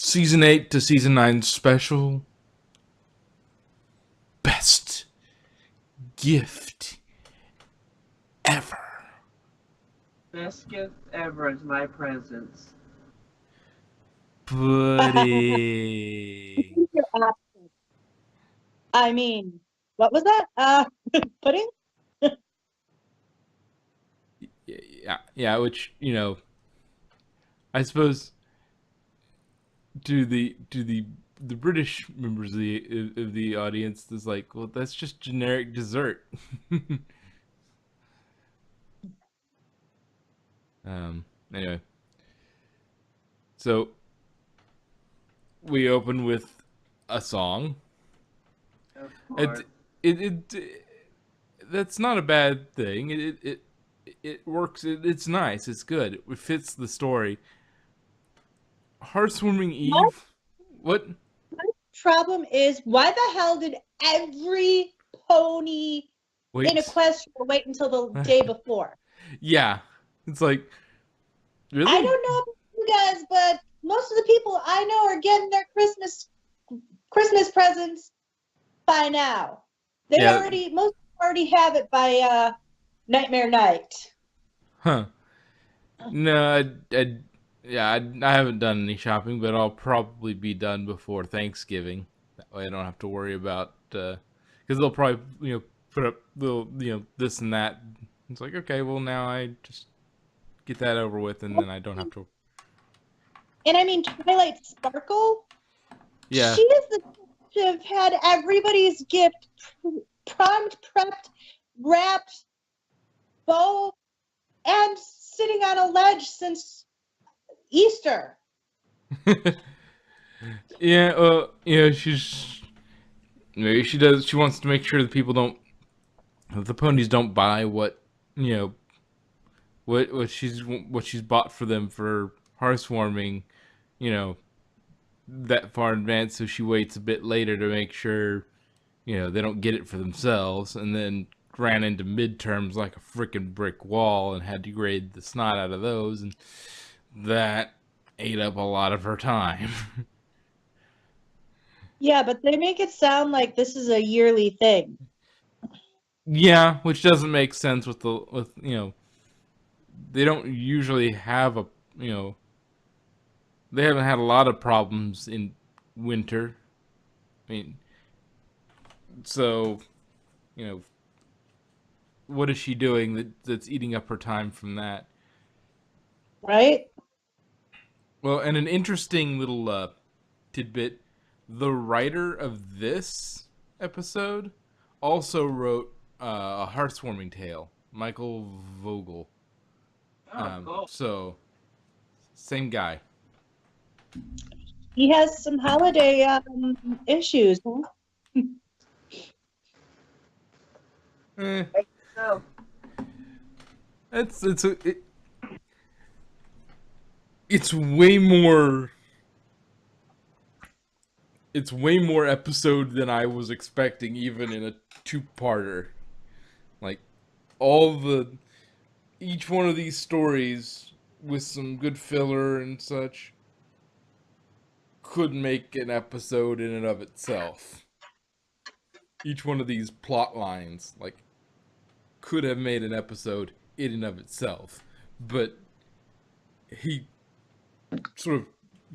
Season 8 to Season 9 special. Best gift ever. Best gift ever is my presents. Buddy. I mean, what was that? Pudding? Yeah, which, I suppose the British members of the audience is like, well, that's just generic dessert. Anyway, so we open with a song. Of It course. it that's not a bad thing. It works. It's nice. It's good. It fits the story. Heartswarming My Eve. What? problem is, why the hell did every pony in Wait. Equestria wait until the day before? Yeah. It's like, I really? don't know about you guys, but most of the people I know are getting their Christmas presents by now. Yeah. Most already have it by Nightmare Night. Huh. No, I haven't done any shopping, but I'll probably be done before Thanksgiving. That way I don't have to worry about, because they'll probably, put up little, this and that. It's like, okay, well, now I just get that over with, and then I don't have to. And I mean, Twilight Sparkle, Yeah. she is the to have had everybody's gift primed, prepped, wrapped, bow, and sitting on a ledge since Easter. Yeah, she's maybe she does. She wants to make sure that people don't, that the ponies don't buy you know, what she's bought for them for housewarming, you know, that far in advance. So she waits a bit later to make sure, they don't get it for themselves, and then ran into midterms like a freaking brick wall and had to grade the snot out of those, and that ate up a lot of her time. Yeah, but they make it sound like this is a yearly thing. Yeah, which doesn't make sense with they don't usually have you know they haven't had a lot of problems in winter. I mean, so you know what is she doing that's eating up her time from that? Right? Well, and an interesting little tidbit: the writer of this episode also wrote a heartwarming tale, Michael Vogel. Oh, cool. So same guy. He has some holiday issues. Huh? Eh, So, it's way more it's way more episode than I was expecting, even in a two-parter. Like all the each one of these stories with some good filler and such could make an episode in and of itself. Each one of these plot lines could have made an episode in and of itself, but he sort of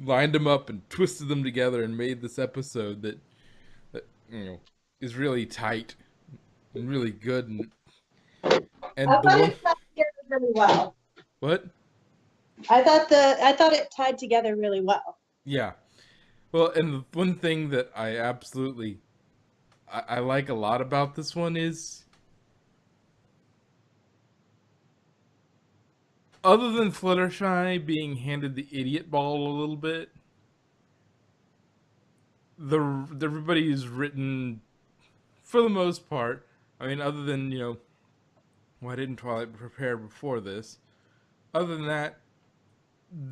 lined them up and twisted them together and made this episode that is really tight and really good, and I the thought one it tied together really well. what I thought it tied together really well. yeah, well, and the one thing that I absolutely I like a lot about this one is, other than Fluttershy being handed the idiot ball a little bit, everybody is written for the most part. I mean, other than why didn't Twilight prepare before this? Other than that,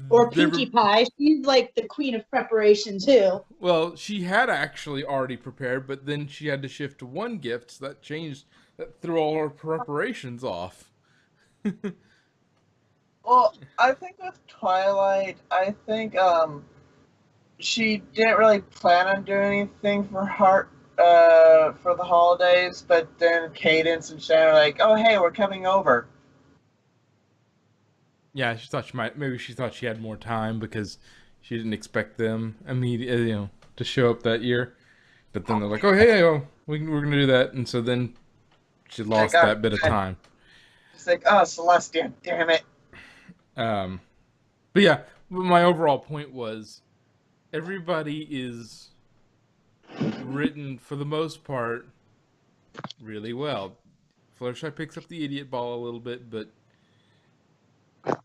Or there. Pinkie Pie. She's like the queen of preparation too. Well, she had actually already prepared, but then she had to shift to one gift, so that threw all her preparations off. well, I think with Twilight, I think she didn't really plan on doing anything for for the holidays, but then Cadence and Shannon are like, "Oh, hey, we're coming over." Yeah, she thought maybe she thought she had more time because she didn't expect them immediately, to show up that year. But then they're like, "Oh, hey, we're gonna do that," and so then she She's like, lost "Oh, that bit of God." time. She's like, "Oh, Celestia, damn it." Um, but yeah, my overall point was everybody is written for the most part really well. Fluttershy picks up the idiot ball a little bit, but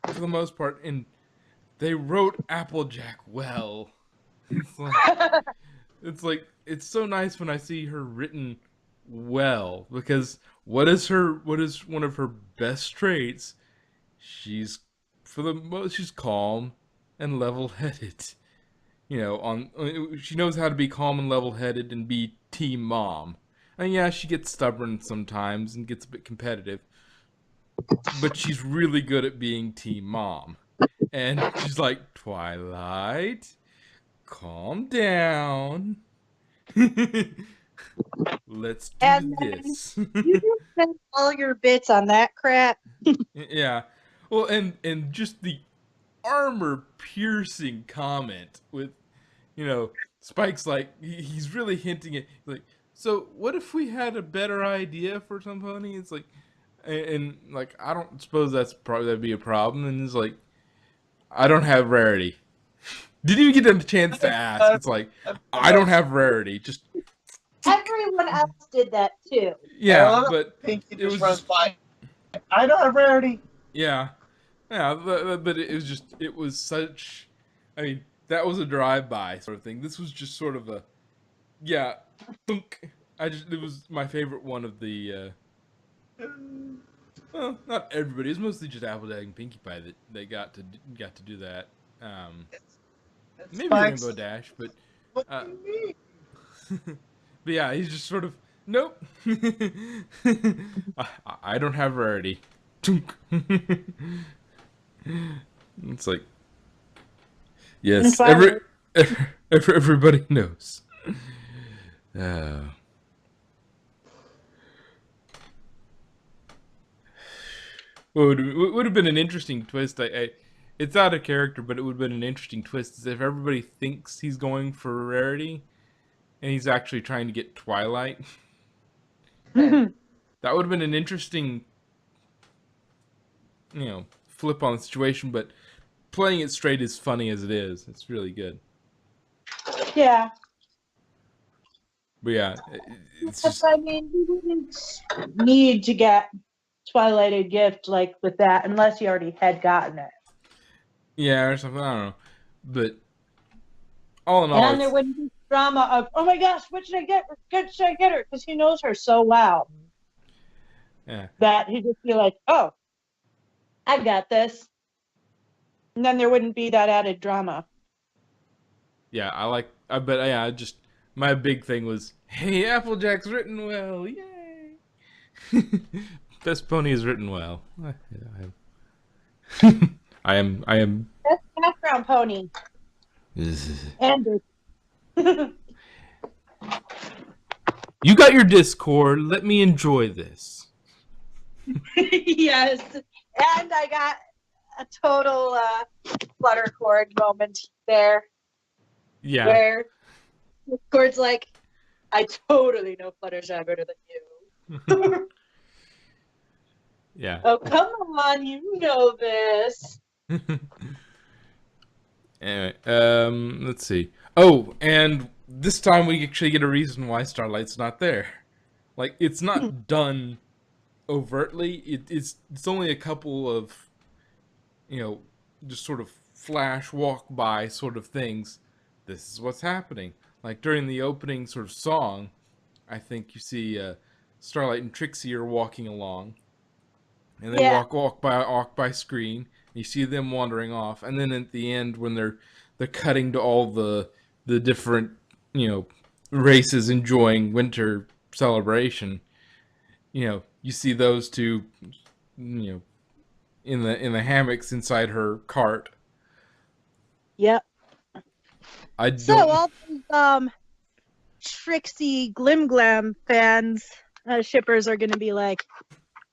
for the most part, and they wrote Applejack well. It's like it's so nice when I see her written well because what is one of her best traits? She's for the most she's calm and level-headed. She knows how to be calm and level-headed and be team mom. And yeah, she gets stubborn sometimes and gets a bit competitive, but she's really good at being team mom. And she's like, Twilight, calm down. Let's do And then this. you just spend all your bits on that crap. Yeah. Well, and just the armor piercing comment with, Spike's like he's really hinting at like, so what if we had a better idea for some pony? It's like, like I don't suppose that'd be a problem. And it's like, I don't have rarity. Didn't even get a chance to ask. It's like, I don't have rarity. Just Everyone else did that too. I yeah, love but it. Pinky it just was runs just by. I don't have rarity. yeah, yeah. But it was such. I mean, that was a drive-by sort of thing. This was just sort of a yeah, thunk. It was my favorite one of the. Well, not everybody. It's mostly just Applejack and Pinkie Pie that they got to do that. It's Maybe Spike's. Rainbow Dash, but What uh, do you mean? but yeah, he's just sort of nope. I don't have rarity. It's like And yes, Twilight. everybody knows. Uh, what would have been an interesting twist? It's out of character, but it would have been an interesting twist is if everybody thinks he's going for rarity and he's actually trying to get Twilight. That would have been an interesting, flip on the situation. But playing it straight is funny as it is. It's really good. Yeah. But yeah, it's Yes, just I mean, you wouldn't need to get Twilight a gift like with that unless you already had gotten it. yeah or something. I don't know, but all in all, And there it's wouldn't be drama of, oh my gosh, what should I get? What should I get her? Because he knows her so well yeah. that he'd just be like, oh, I got this. And then there wouldn't be that added drama. Yeah, but yeah, my big thing was, hey, Applejack's written well, yay! Best pony is written well. I am. That's background pony. And You got your Discord. Let me enjoy this. yes. And I got a total Fluttercord moment there Yeah, where Discord's like, I totally know Fluttershy better than you. yeah. Oh, come on, you know this. Anyway, let's see. Oh, and this time we actually get a reason why Starlight's not there. Like, it's not done overtly. It's only a couple of, you know, just sort of flash walk by sort of things. This is what's happening. Like during the opening sort of song, I think you see Starlight and Trixie are walking along, and they Yeah. walk by screen. You see them wandering off, and then at the end when they're cutting to all the different races enjoying winter celebration. You see those two, in the hammocks inside her cart. Yep. I So don't. all those Trixie Glim Glam fans, shippers are gonna be like,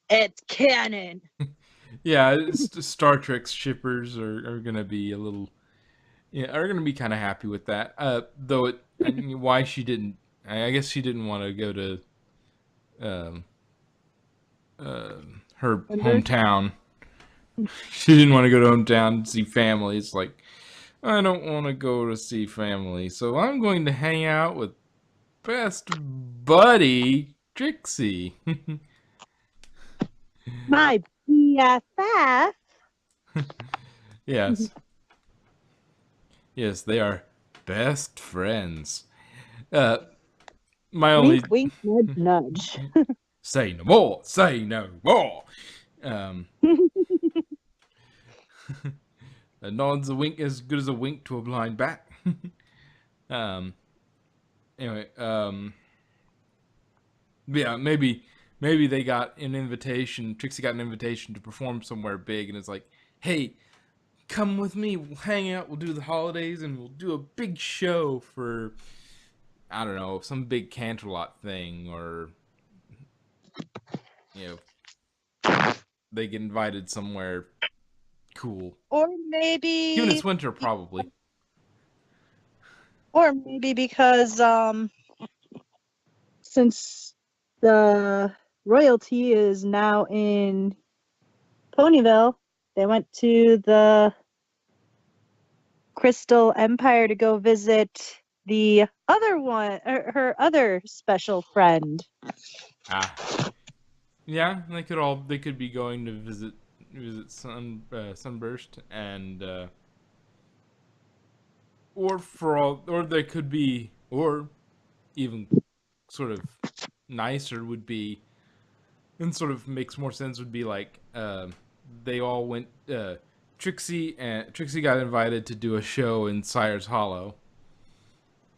it's canon. Yeah, Star Trek shippers are gonna be a little. Yeah, are gonna be kind of happy with that. Though it, I mean, why she didn't. I guess she didn't want to go to um, her Denver? hometown. She didn't want to go to hometown to see family. It's like, I don't want to go to see family, so I'm going to hang out with best buddy Trixie. My BFF. Yes, yes, they are best friends. Uh, my only Wink, wink, nudge, nudge. say no more, say no more. Um, a nod's a wink as good as a wink to a blind bat. um, anyway, yeah, maybe they got an invitation. Trixie got an invitation to perform somewhere big, and it's like, hey, come with me. We'll hang out. We'll do the holidays, and we'll do a big show for, I don't know, some big Canterlot thing, or you know, they get invited somewhere cool. Or Even maybe it's winter, probably. because since the royalty is now in Ponyville, they went to the Crystal Empire to go visit the other one, her other special friend. Ah, yeah, they could be going to visit Sunburst, and or they could be, or even sort of nicer would be, and sort of makes more sense would be like they all went. Trixie got invited to do a show in Sire's Hollow,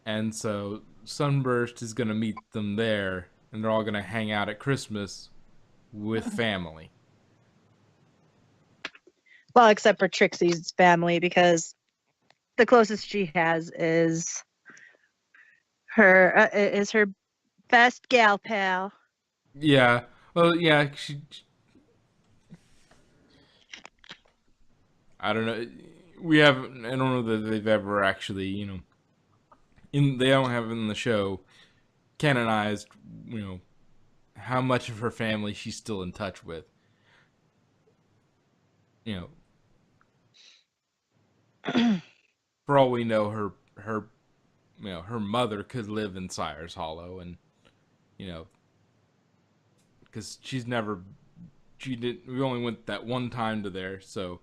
and so Sunburst is gonna meet them there, and they're all gonna hang out at Christmas with family. Well, except for Trixie's family, because the closest she has is her best gal pal. Yeah. Well, yeah. I don't know. We haven't. I don't know that they've ever actually, they don't have in the show canonized, how much of her family she's still in touch with. You know, for all we know, her mother could live in Sire's Hollow, and because she did. We only went that one time to there, so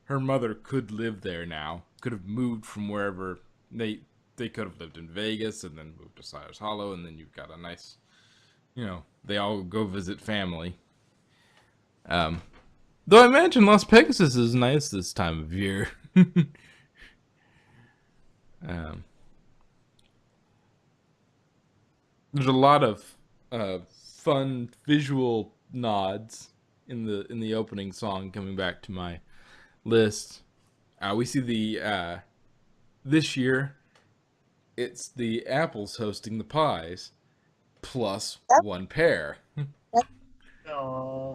her mother could live there now. Could have moved from wherever they could have lived in Vegas and then moved to Sire's Hollow, and then you've got a nice, they all go visit family. Though I imagine Las Pegasus is nice this time of year. There's a lot of fun visual nods in the opening song. Coming back to my list, we see the this year it's the apples hosting the pies plus one pair. Oh,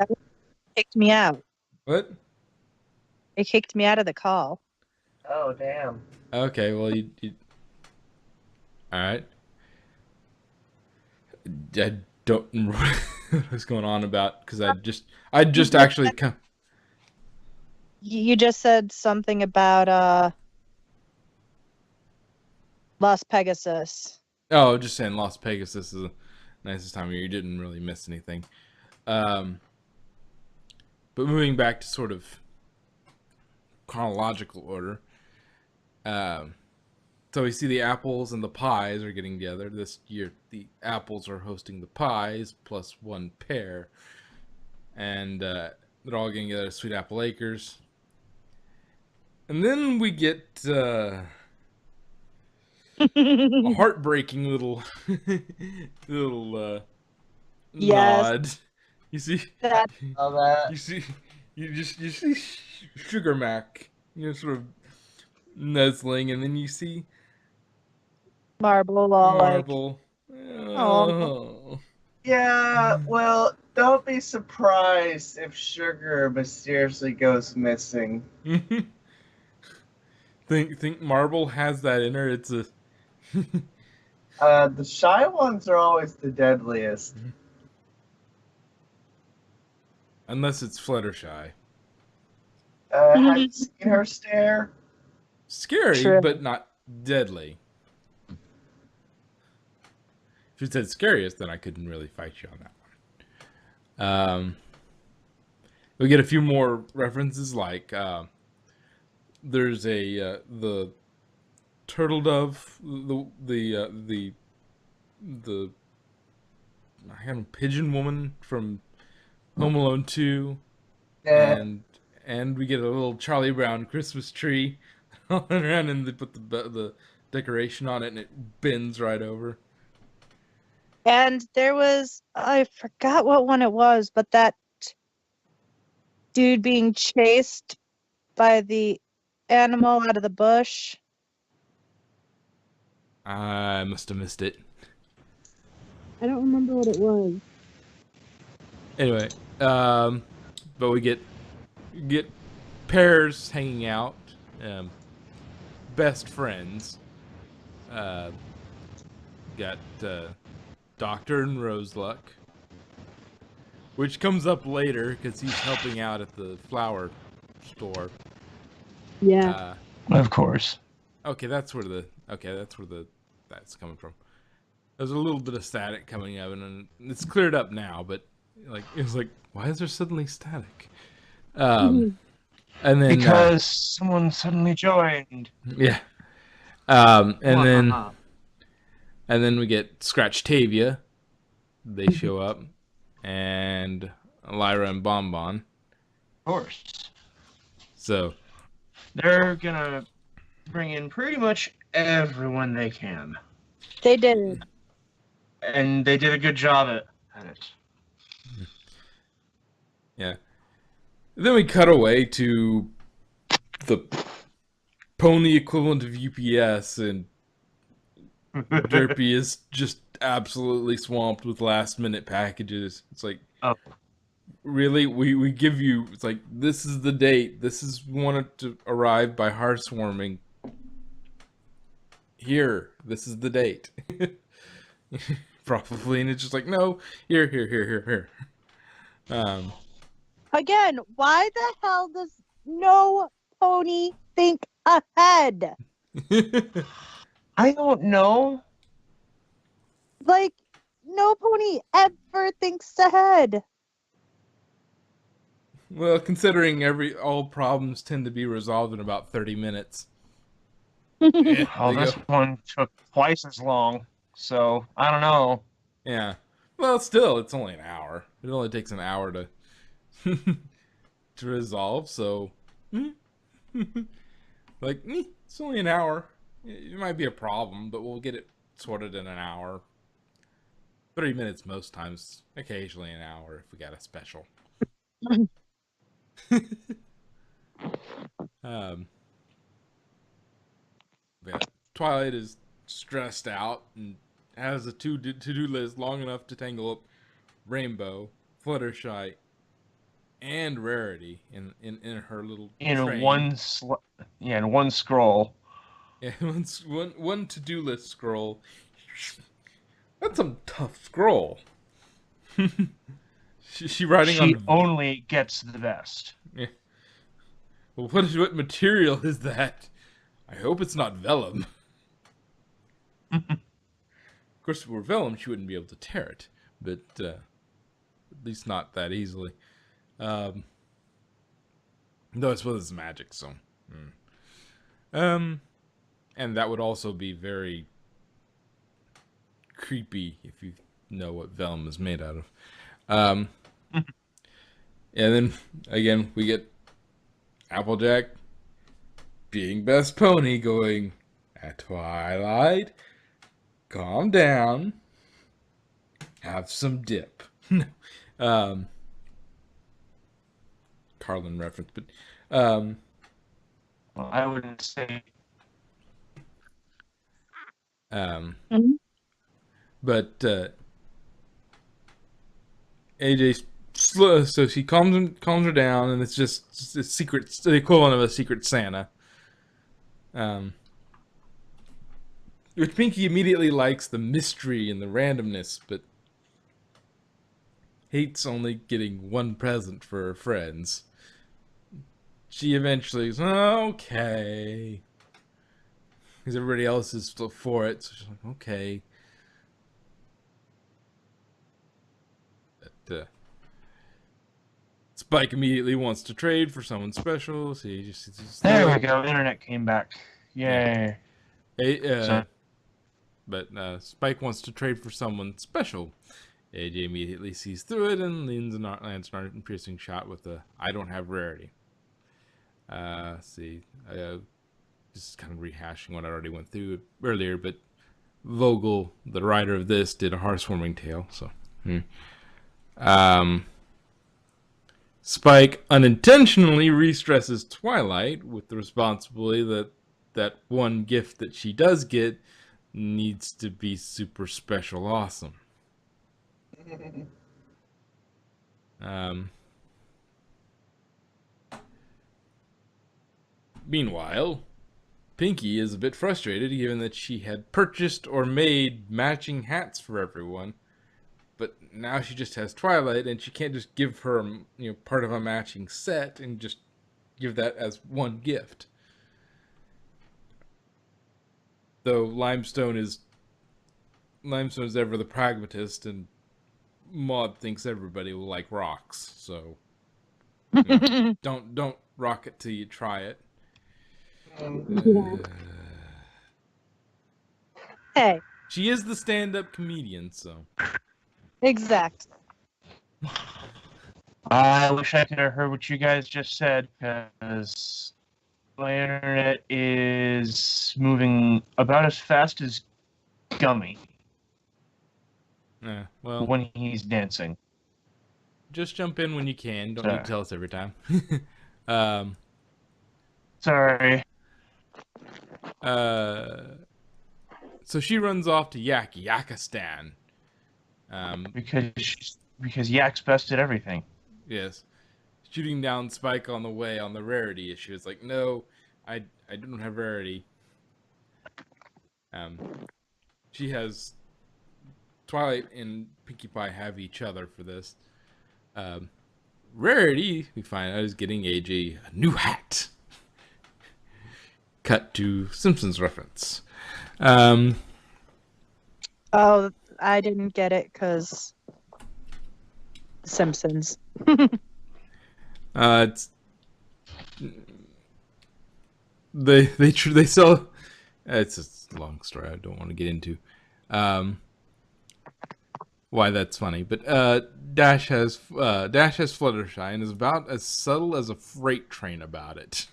Kicked me out. What? It kicked me out of the call. oh, damn. Okay, well you all right. I don't know what was going on about because I just actually You just said something about Las Pegasus. oh, just saying Las Pegasus is the nicest time of year. You didn't really miss anything. But moving back to sort of chronological order. So we see the apples and the pies are getting together. This year, the apples are hosting the pies plus one pair. And they're all getting together at Sweet Apple Acres. And then we get a heartbreaking little Yes. nod. You see, That All that. you see Sugar Mac, sort of nuzzling, and then you see Marble, all like, Marble. oh, Oh. Yeah, well, don't be surprised if Sugar mysteriously goes missing. Think Marble has that in her. It's a The shy ones are always the deadliest. unless it's Fluttershy. Have you seen her stare? Scary, true. but not deadly. If you said scariest, then I couldn't really fight you on that one. We get a few more references, like there's the turtle dove, the I don't know, pigeon woman from Home Alone 2, Yeah. and we get a little Charlie Brown Christmas tree all around, and they put the decoration on it, and it bends right over. And there was, I forgot what one it was, but that dude being chased by the animal out of the bush. I must have missed it. I don't remember what it was. Anyway, but we get pairs hanging out, best friends. Uh, got Doctor and Roseluck, which comes up later because he's helping out at the flower store. Yeah. Of course. Okay, that's where that's coming from. There's a little bit of static coming up, and it's cleared up now. But like, it was like, why is there suddenly static? And then Because someone suddenly joined. yeah, and then we get Scratch-Tavia. They show up, and Lyra and Bonbon. Of course. So They're gonna bring in pretty much everyone they can. They did. And they did a good job at it. yeah. Then we cut away to the pony equivalent of UPS, and Derpy is just absolutely swamped with last minute packages. It's like, Oh. really? We give you, it's like, this is the date. This is wanted to arrive by heartwarming. Here, this is the date. Probably, and it's just like, no, here. Again, why the hell does no pony think ahead? I don't know. Like, no pony ever thinks ahead. Well, considering all problems tend to be resolved in about 30 minutes. Yeah, Oh, there you this go. one took twice as long, so I don't know. Yeah. Well, still, it's only an hour. It only takes an hour to to resolve, so like, it's only an hour. It might be a problem, but we'll get it sorted in an hour. 30 minutes most times, occasionally an hour if we got a special. Yeah, Twilight is stressed out and has a to-do list long enough to tangle up Rainbow, Fluttershy, and Rarity in her little In train. in one scroll. Yeah, one to-do list scroll. That's a tough scroll. she writing She on. only gets the best. Yeah. Well, what material is that? I hope it's not vellum. Of course, if it were vellum, she wouldn't be able to tear it, but at least not that easily. Though I suppose it's magic, so. And that would also be very creepy if you know what vellum is made out of. And then again, we get Applejack being best pony going, at Twilight, calm down, have some dip. Carlin reference, but Well, I wouldn't say Mhm. But AJ slow, so she calms her down, and it's just a secret, the equivalent of a secret Santa. Um, which Pinky immediately likes the mystery and the randomness, but hates only getting one present for her friends. She eventually is okay, because everybody else is still for it. So she's like, okay. But, Spike immediately wants to trade for someone special. So he just There we go. Internet came back. Yeah. Yay. So, But Spike wants to trade for someone special. AJ immediately sees through it and lands an piercing shot with a I don't have rarity. Let's see. Just kind of rehashing what I already went through earlier, but Vogel, the writer of this, did a heartwarming tale. So, Spike unintentionally re-stresses Twilight with the responsibility that one gift that she does get needs to be super special awesome. Meanwhile, Pinky is a bit frustrated given that she had purchased or made matching hats for everyone, but now she just has Twilight and she can't just give her, part of a matching set and just give that as one gift. Though Limestone is ever the pragmatist, and Maud thinks everybody will like rocks, so don't rock it till you try it. Hey, She is the stand-up comedian, so exact. I wish I could have heard what you guys just said, because my internet is moving about as fast as Gummy yeah. Well, when he's dancing. just jump in when you can. Don't need to tell us every time. Sorry. So she runs off to Yakistan. Because Yak's best at everything. Yes, shooting down Spike on the way on the rarity issue. It's like, no, I don't have rarity. She has Twilight and Pinkie Pie have each other for this. Rarity, we find out, is getting AJ a new hat. Cut to Simpsons reference. Oh, I didn't get it because Simpsons. It's they sell. It's a long story. I don't want to get into why that's funny, but Dash has Fluttershy and is about as subtle as a freight train about it.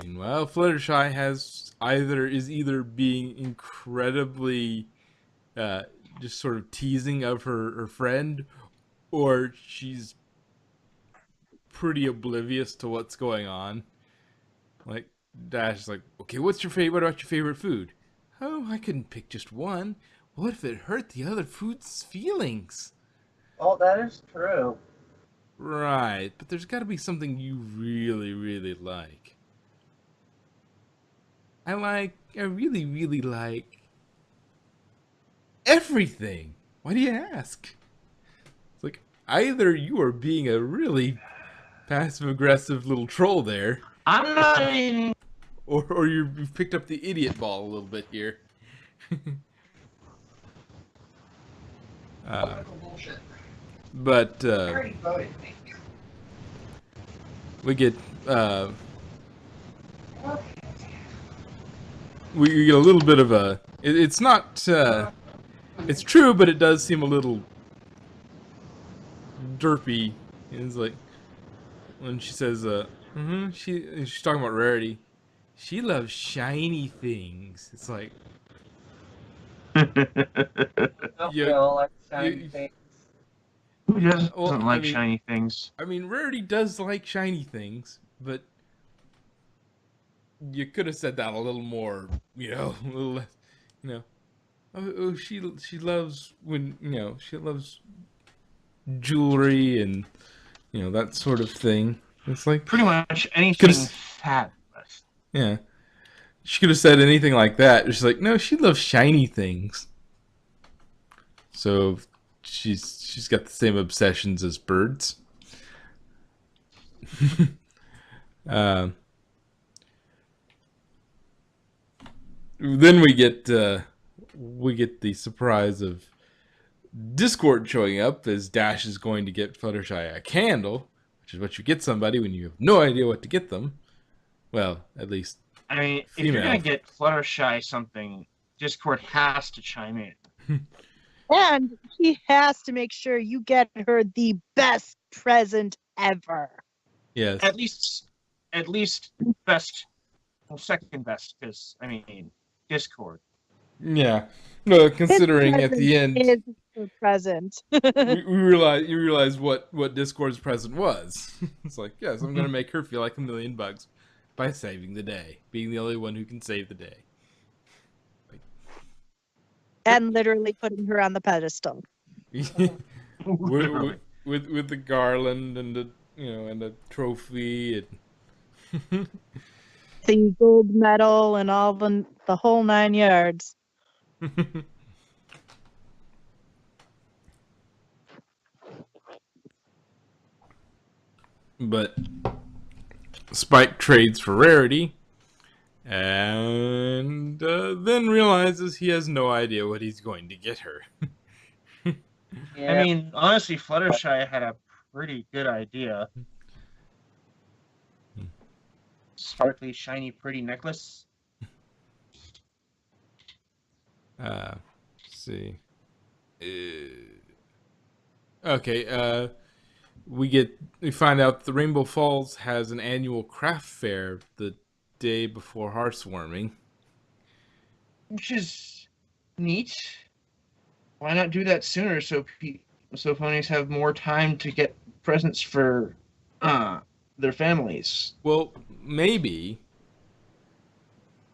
Meanwhile, Fluttershy is either being incredibly just sort of teasing of her friend, or she's pretty oblivious to what's going on. Like, Dash is like, okay, what about your favorite food? Oh, I couldn't pick just one. What if it hurt the other food's feelings? Oh, that is true. Right, but there's got to be something you really, really like. I really, really like everything. Why do you ask? It's like, either you are being a really passive-aggressive little troll there, I'm not even... or you've picked up the idiot ball a little bit here. But we get we get a little bit of a. It's not. It's true, but it does seem a little derpy. It's like when she says, she's talking about Rarity. She loves shiny things. It's like, We all like shiny you- things. Who doesn't Well, like shiny things? I mean, Rarity does like shiny things, but you could have said that a little more, a little less, you know. Oh, she loves when she loves jewelry and that sort of thing. It's like Pretty much could anything have fabulous. yeah. She could have said anything like that. She's like, no, she loves shiny things. So she's got the same obsessions as birds. uh, then we get the surprise of Discord showing up as Dash is going to get Fluttershy a candle, which is what you get somebody when you have no idea what to get them. Well, at least I mean, if you're female. gonna get Fluttershy something, Discord has to chime in. And he has to make sure you get her the best present ever. Yes. At least best, well, second best, because I mean, Discord. Yeah. No, considering His at the end present is her present. you realize what Discord's present was. It's like, yes, I'm gonna make her feel like $1,000,000 by saving the day, being the only one who can save the day. And literally putting her on the pedestal. with the garland and the and the trophy and The gold medal and all the whole 9 yards. But Spike trades for Rarity and then realizes he has no idea what he's going to get her. Yeah. I mean, honestly, Fluttershy had a pretty good idea. Sparkly, shiny, pretty necklace. Let's see. Okay, we find out the Rainbow Falls has an annual craft fair the day before Hearthwarming. Which is neat. Why not do that sooner so ponies have more time to get presents for their families? Well, maybe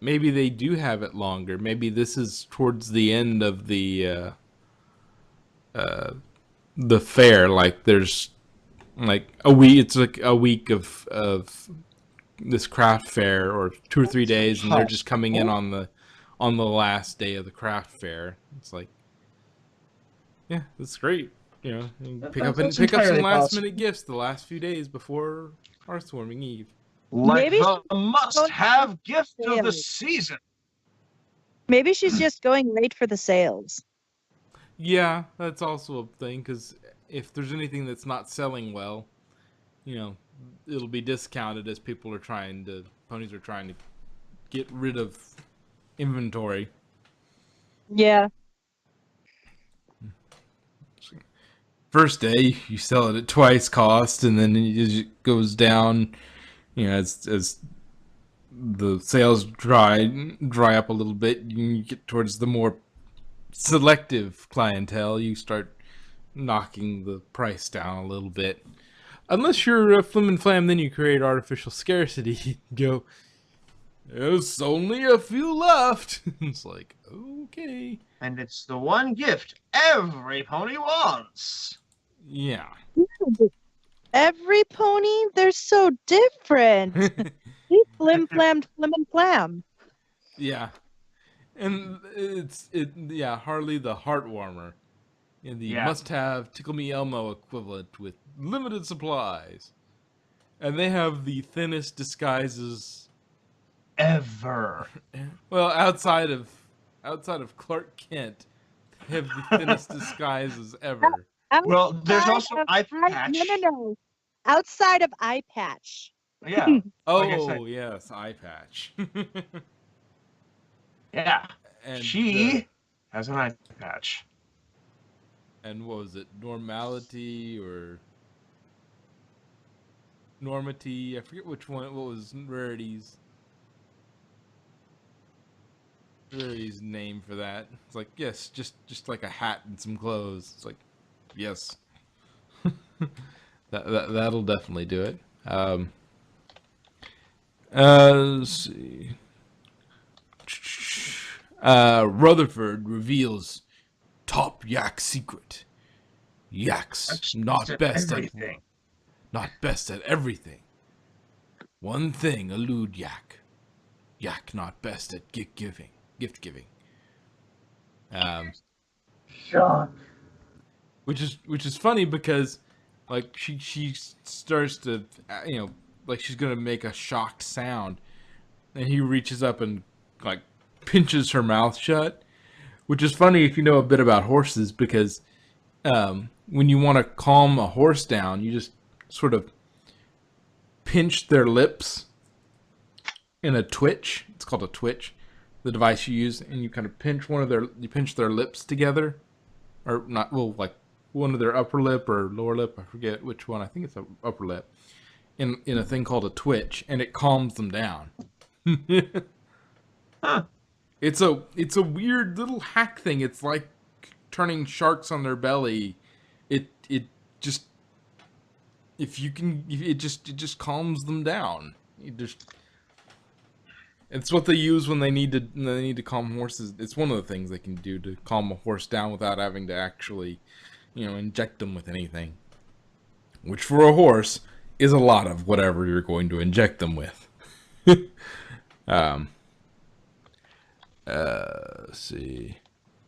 they do have it longer. Maybe this is towards the end of the fair. Like there's like a week. It's like a week of this craft fair, or 2 or 3 days, and they're just coming in on the last day of the craft fair. It's like, yeah, that's great. You pick up some last minute gifts the last few days before Hearthwarming Eve. Like Maybe the must-have gift of the season. Maybe she's just going late for the sales. Yeah, that's also a thing, because if there's anything that's not selling well, it'll be discounted as ponies are trying to get rid of inventory. Yeah. First day, you sell it at twice cost, and then it goes down, as the sales dry up a little bit. You get towards the more selective clientele, you start knocking the price down a little bit. Unless you're a Flim and Flam, then you create artificial scarcity. Go, there's only a few left. It's like, okay. And it's the one gift every pony wants. Yeah. Every pony, they're so different. He's flim flammed, flim and flam. Yeah. And Harley the Heartwarmer. In the must-have Tickle Me Elmo equivalent with limited supplies. And they have the thinnest disguises ever. Well, outside of Clark Kent, they have the thinnest disguises ever. Well, there's also Eye Patch. No. Outside of Eye Patch. Yeah. Oh, yes, Eye Patch. Yeah. And she has an eye patch. And what was it? Normality or Normity? I forget which one. What was Rarity's name for that? It's like, yes, just like a hat and some clothes. It's like, yes. That'll definitely do it. Let's see. Rutherford reveals top yak secret. Yaks That's not best everything. at everything. One thing elude yak. Yak not best at gift giving. Shock. Which is funny because like she starts to like she's gonna make a shocked sound, and he reaches up and like pinches her mouth shut. Which is funny if you know a bit about horses, because when you want to calm a horse down, you just sort of pinch their lips in a twitch. It's called a twitch, the device you use, and you kind of pinch their lips together, or not, well, like one of their upper lip or lower lip, I forget which one. I think it's a upper lip, in a thing called a twitch, and it calms them down. Huh. It's a weird little hack thing. It's like turning sharks on their belly. It just, it just calms them down. It's what they use when they need to calm horses. It's one of the things they can do to calm a horse down without having to actually, inject them with anything. Which for a horse is a lot of whatever you're going to inject them with. Let's see.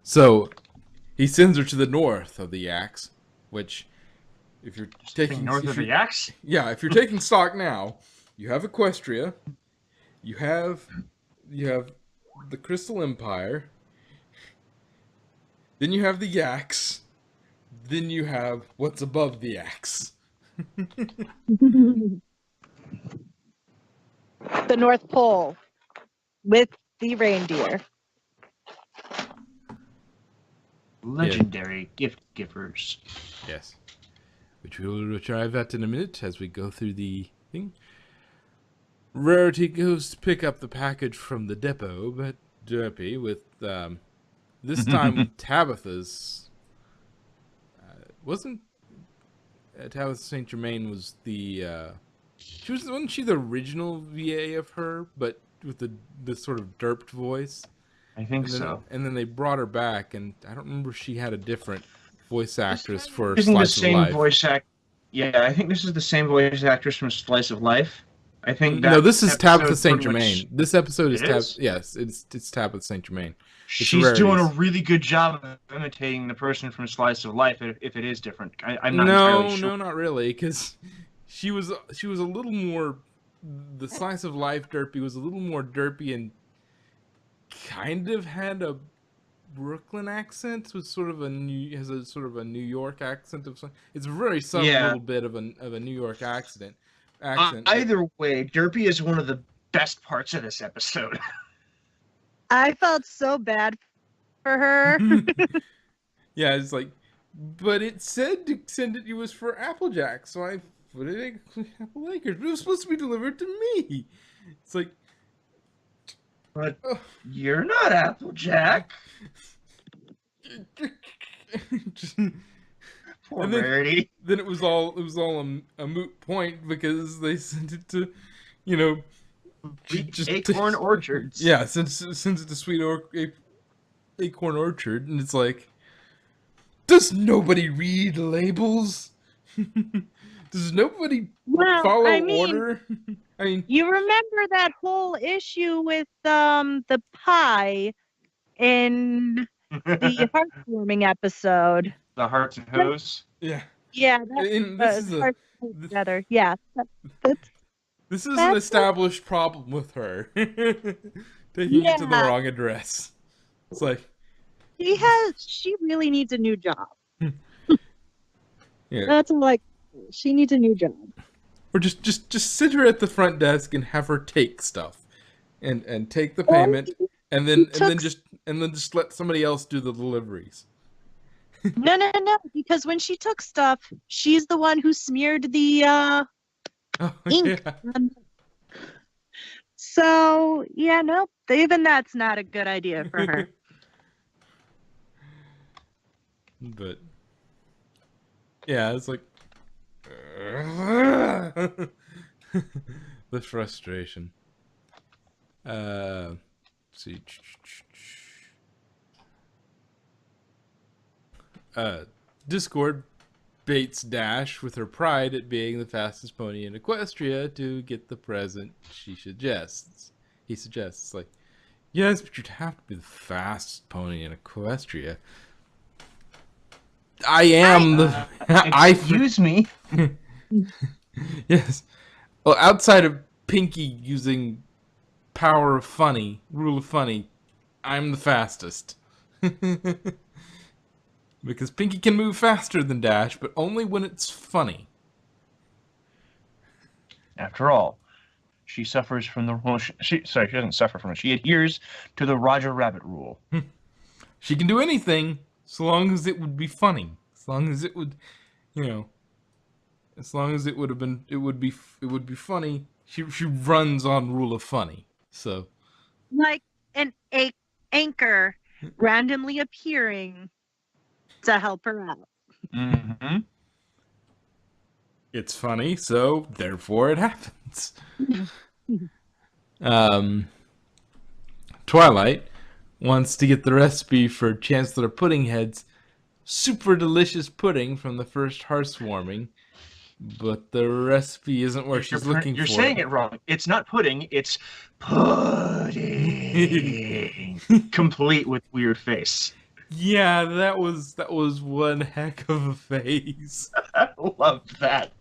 So he sends her to the north of the Yaks, which, if you're taking North of the Yaks? yeah, if you're taking stock now, you have Equestria, you have the Crystal Empire, then you have the Yaks, then you have what's above the Yaks. The North Pole with the reindeer. Legendary gift givers. Yes. Which we will arrive at in a minute as we go through the thing. Rarity goes to pick up the package from the depot, but Derpy with, this time with Tabitha's, wasn't Tabitha St. Germain was the, wasn't she the original VA of her, but with the sort of derped voice? I think And then, so. and then they brought her back, and I don't remember if she had a different voice actress for Using the Slice of same Life. voice act. Yeah, I think this is the same voice actress from Slice of Life. I think that No, this is Tabitha episode St. pretty much- Germain. This episode is It is? Yes, it's Tabitha St. Germain. She's doing a Rarities. really good job of imitating the person from Slice of Life. If it is different, I'm not entirely sure. No, not really, because she was a little more. The Slice of Life Derpy was a little more derpy and kind of had a Brooklyn accent, with sort of a New York accent of some. It's a very subtle little bit of a New York accent. Either way, Derpy is one of the best parts of this episode. I felt so bad for her. Yeah, it's like, but it said to send it. It was for Applejack, so I put it in Apple Acres. But it was supposed to be delivered to me. It's like, But you're not Applejack. Poor Rarity. Then it was all a moot point because they sent it to, Acorn Orchards. Yeah, sends it to Sweet Acorn Orchard, and it's like, does nobody read labels? Does nobody follow order? I mean, you remember that whole issue with the pie in the heartwarming episode? The Hearts and Hose. Yeah. Yeah, This together. Yeah, this is an established problem with her. Taking it to the wrong address. It's like, she really needs a new job. Yeah. That's like, she needs a new job. Or just sit her at the front desk and have her take stuff, and take the payment, and then just let somebody else do the deliveries. No, because when she took stuff, she's the one who smeared the ink. Yeah. So no, even that's not a good idea for her. But yeah, it's like the frustration. Let's see. Discord baits Dash with her pride at being the fastest pony in Equestria to get the present she suggests. He suggests, like, yes, but you'd have to be the fastest pony in Equestria. I am the. Excuse me. Yes. Well, outside of Pinky using power of funny, rule of funny, I'm the fastest. Because Pinky can move faster than Dash, but only when it's funny. After all, she suffers from the well, she doesn't suffer from it. She adheres to the Roger Rabbit rule. She can do anything so long as it would be funny. As long as it would, you know, as long as it would have been, it would be funny. She runs on rule of funny. So, Like an anchor randomly appearing to help her out. Mm-hmm. it's funny, so therefore it happens. Twilight wants to get the recipe for Chancellor Puddinghead's super delicious pudding from the first hearthwarming, but the recipe isn't where she's looking for. You're saying it wrong. It's not pudding. It's pudding. Complete with weird face. Yeah, that was one heck of a phase. I love that.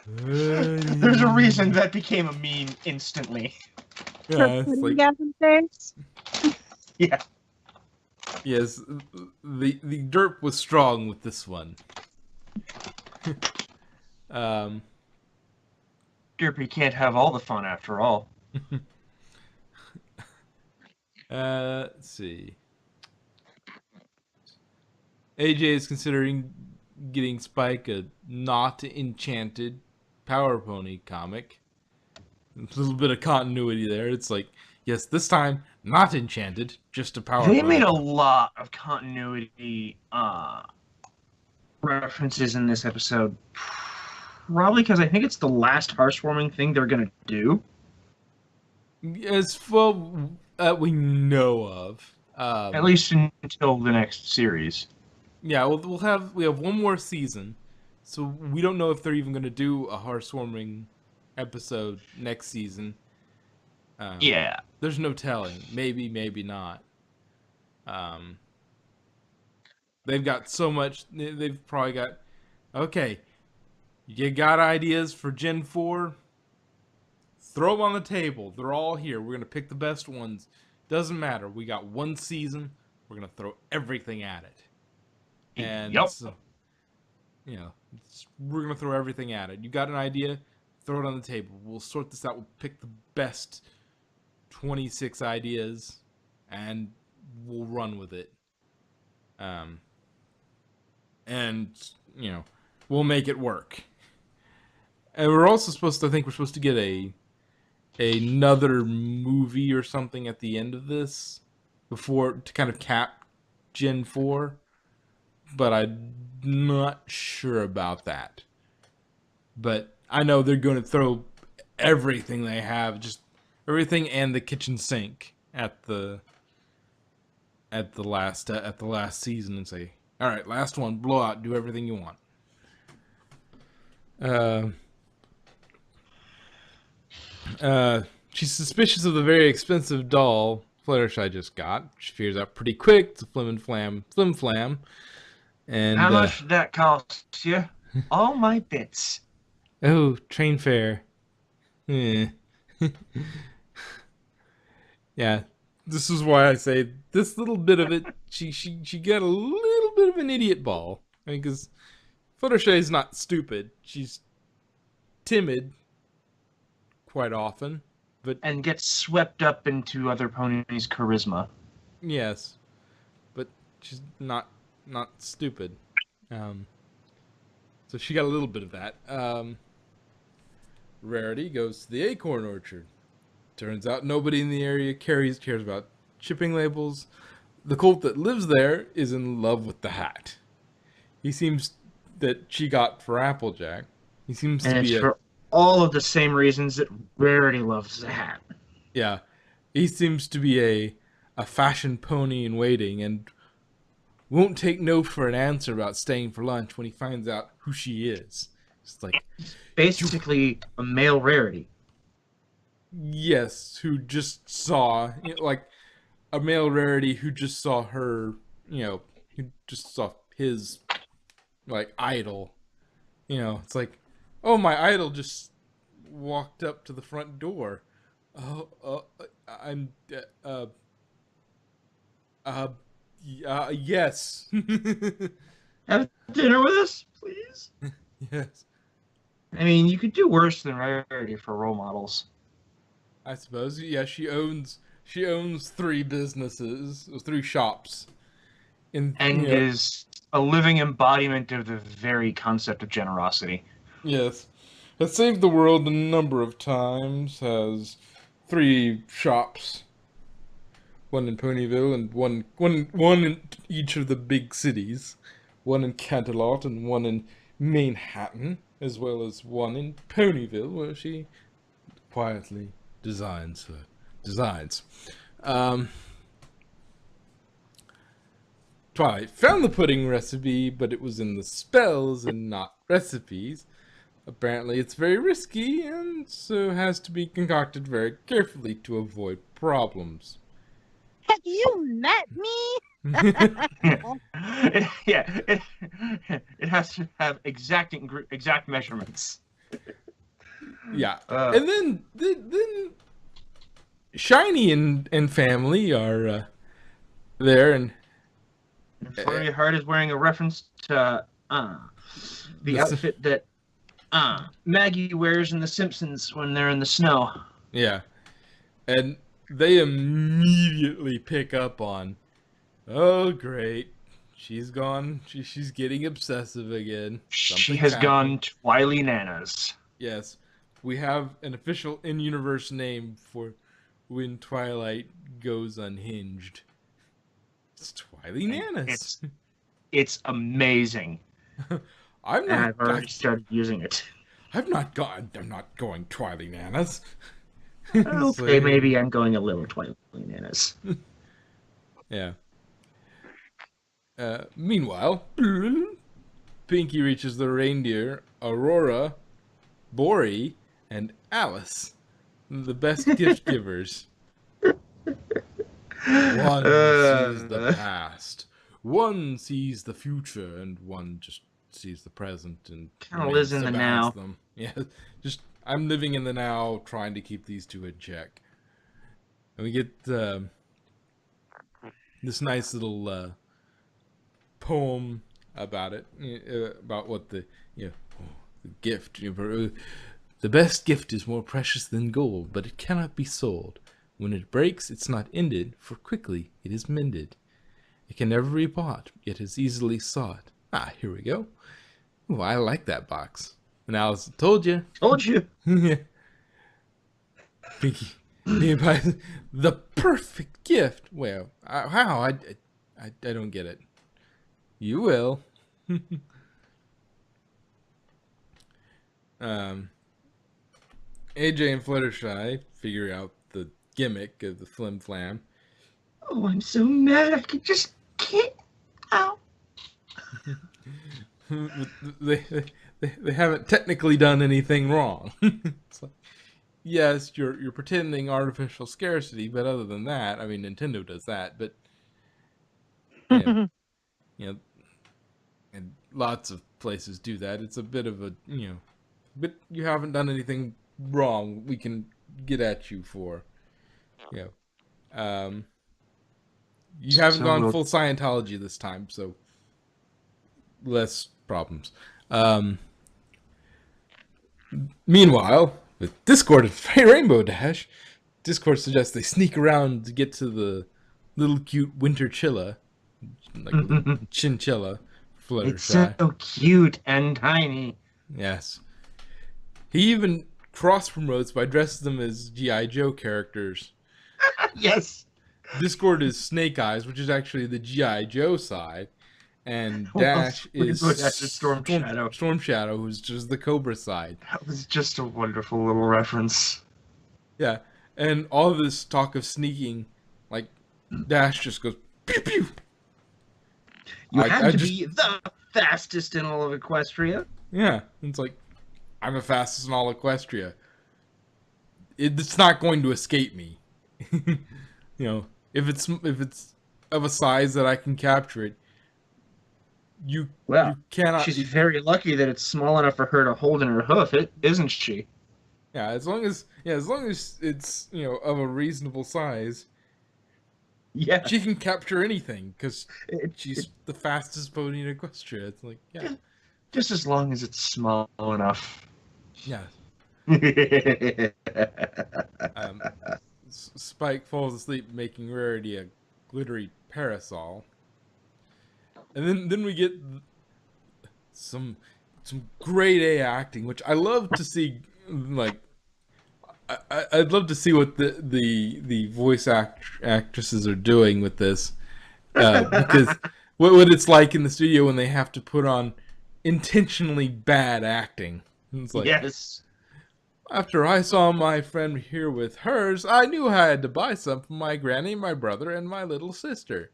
There's a reason that became a meme instantly. Yeah, it's like, Face. Yeah. yes, the derp was strong with this one. Derpy can't have all the fun after all. Let's see. AJ is considering getting Spike a not enchanted Power Pony comic. A little bit of continuity there. It's like, yes, this time not enchanted, just a Power Pony. They made a lot of continuity references in this episode. Probably because I think it's the last hearthwarming thing they're gonna do. As well, we know of. At least until the next series. Yeah, we have one more season, so we don't know if they're even going to do a hearthwarming episode next season. Yeah. There's no telling. Maybe, maybe not. They've got so much. They've probably got. Okay, you got ideas for Gen 4? Throw them on the table. They're all here. We're going to pick the best ones. Doesn't matter. We got one season. We're going to throw everything at it. And yep. So, you know, we're going to throw everything at it. You got an idea? Throw it on the table. We'll sort this out. We'll pick the best 26 ideas and we'll run with it. And, you know, we'll make it work. And we're also supposed to get another movie or something at the end of this before to kind of cap Gen 4. But I'm not sure about that. But I know they're going to throw everything they have, just everything and the kitchen sink at the last season and say, all right, last one, blow out, do everything you want. She's suspicious of the very expensive doll Fluttershy just got. She figures out pretty quick it's a flim flam. And how much did that cost you? All my bits. Oh, train fare. Yeah. Yeah. This is why I say this little bit of it. She got a little bit of an idiot ball. I mean, because Fluttershy is not stupid. She's timid quite often, and gets swept up into other ponies' charisma. Yes, but she's not stupid. So she got a little bit of that. Rarity goes to the acorn orchard. Turns out nobody in the area cares about shipping labels. The colt that lives there is in love with the hat. He seems that she got for Applejack. He seems to be for all of the same reasons that Rarity loves the hat. Yeah, he seems to be a fashion pony in waiting, and won't take no for an answer about staying for lunch when he finds out who she is. It's like, you, Basically, a male rarity. yes, who just saw, like a male rarity who just saw her, who just saw his like idol. It's like, oh, my idol just walked up to the front door. Oh, I'm, uh, yes. Have dinner with us, please. Yes, I mean, you could do worse than rarity for role models. I suppose. Yeah, she owns 3 businesses, 3 shops. In And is a living embodiment of the very concept of generosity. Yes, has saved the world a number of times. Has 3 shops, one in Ponyville and one in each of the big cities, one in Canterlot and one in Manhattan, as well as one in Ponyville, where she quietly designs her designs. Um, Twilight found the pudding recipe, but it was in the spells and not recipes. Apparently, it's very risky and so has to be concocted very carefully to avoid problems. Have you met me? Yeah, it has to have exact measurements. Yeah, Uh, and then Shiny and family are there, and Flurry Heart is wearing a reference to the This- outfit that Maggie wears in The Simpsons when they're in the snow. yeah, and they immediately pick up on, oh great, she's gone. She's getting obsessive again. She Something's has happened. gone Twily Nanas. Yes, we have an official in-universe name for when Twilight goes unhinged. It's Twily Nanas. It's amazing, I'm and not. I've already started using it. I'm not going Twily Nanas. Okay, maybe I'm going a little Twily Nanas. Yeah. Meanwhile, Pinky reaches the reindeer, Aurora, Bori, and Alice, the best gift givers. One sees the past, one sees the future, and one just sees the present and Kinda lives in remains the to balance now. them. Yeah, just I'm living in the now, trying to keep these two in check. And we get this nice little poem about it, about what the the gift. The best gift is more precious than gold, but it cannot be sold. When it breaks, it's not ended, for quickly it is mended. It can never be bought, yet is easily sought. Ah, here we go. Ooh, I like that box. And Alice told you. Told you. Pinky, he buys the perfect gift. Well, how? I don't get it. You will. AJ and Fluttershy figure out the gimmick of the flim flam. Oh, I'm so mad. I could just get out. they haven't technically done anything wrong. It's like, yes, you're pretending artificial scarcity, but other than that, I mean, Nintendo does that, but yeah, and lots of places do that. It's a bit of a but you haven't done anything wrong. We can get at you for, you haven't So gone we'll- full Scientology this time, so less problems. Meanwhile, with Discord and Rainbow Dash, Discord suggests they sneak around to get to the little cute winter chilla, like chinchilla, It's Fluttershy. so cute and tiny. Yes. He even cross promotes by dressing them as G.I. Joe characters. Yes. Discord is Snake Eyes, which is actually the G.I. Joe side, and Well, Dash is Rainbow Dash is Storm Shadow. Storm Shadow, who's just the Cobra side. That was just a wonderful little reference. Yeah, And all this talk of sneaking, like, Dash just goes, pew pew. You have to just, be the fastest in all of Equestria. yeah, it's like, I'm the fastest in all Equestria. It's not going to escape me. You know, if it's of a size that I can capture it, you Well, cannot. she's very lucky that it's small enough for her to hold in her hoof, isn't she? Yeah, as long as it's of a reasonable size, Yeah. she can capture anything because It- she's the fastest pony in Equestria. It's like, yeah, Just as long as it's small enough. yeah. Um, Spike falls asleep making Rarity a glittery parasol, and then we get some grade A acting, which I love to see. Like, I'd love to see what the voice actresses are doing with this, because what it's like in the studio when they have to put on intentionally bad acting. It's like, Yes. after I saw my friend here with hers, I knew I had to buy some for my granny, my brother, and my little sister.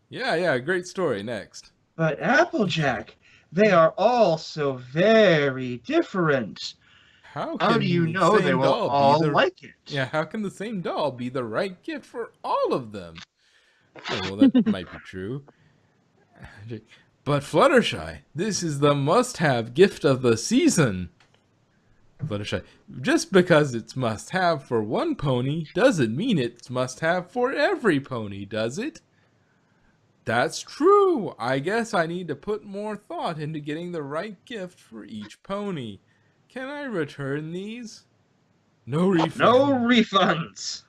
Yeah, great story. Next. But Applejack, they are all so very different. How How can do you the know they same will doll be all the like it? Yeah, how can the same doll be the right gift for all of them? Oh, well, that might be true. But Fluttershy, this is the must-have gift of the season. Fluttershy, just because it's must-have for one pony doesn't mean it's must-have for every pony, does it? That's true. I guess I need to put more thought into getting the right gift for each pony. Can I return these? No refund. No refunds.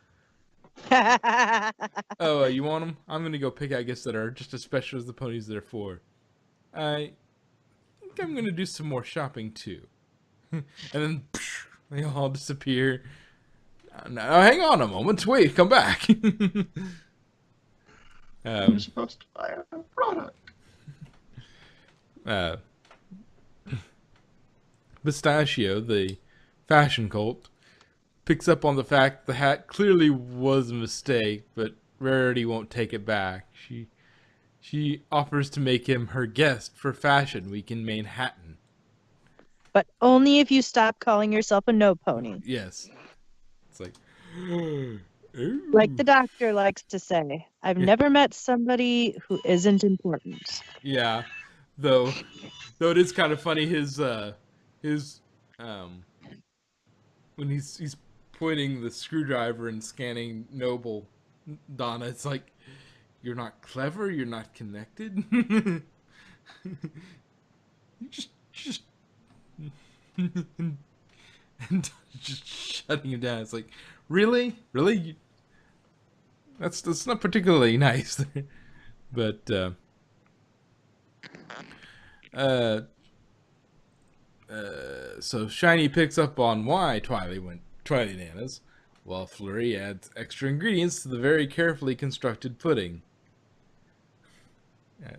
Oh, you want them? I'm gonna go pick out gifts that are just as special as the ponies they're for. I think I'm gonna do some more shopping too. And then they all disappear. Now, hang on a moment. Wait, come back. You're supposed to buy a product. Pistachio, the fashion cult, picks up on the fact the hat clearly was a mistake, but Rarity won't take it back. She offers to make him her guest for Fashion Week in Manhattan. But only if you stop calling yourself a no pony. Yes. It's like, Like the doctor likes to say, I've never met somebody who isn't important. yeah. Though it is kind of funny his when he's pointing the screwdriver and scanning Noble Donna, it's like, you're not clever, you're not connected. just and just shutting him down. It's like, really? That's not particularly nice. But so Shiny picks up on why Twilight went Twilight Bananas, while Flurry adds extra ingredients to the very carefully constructed pudding.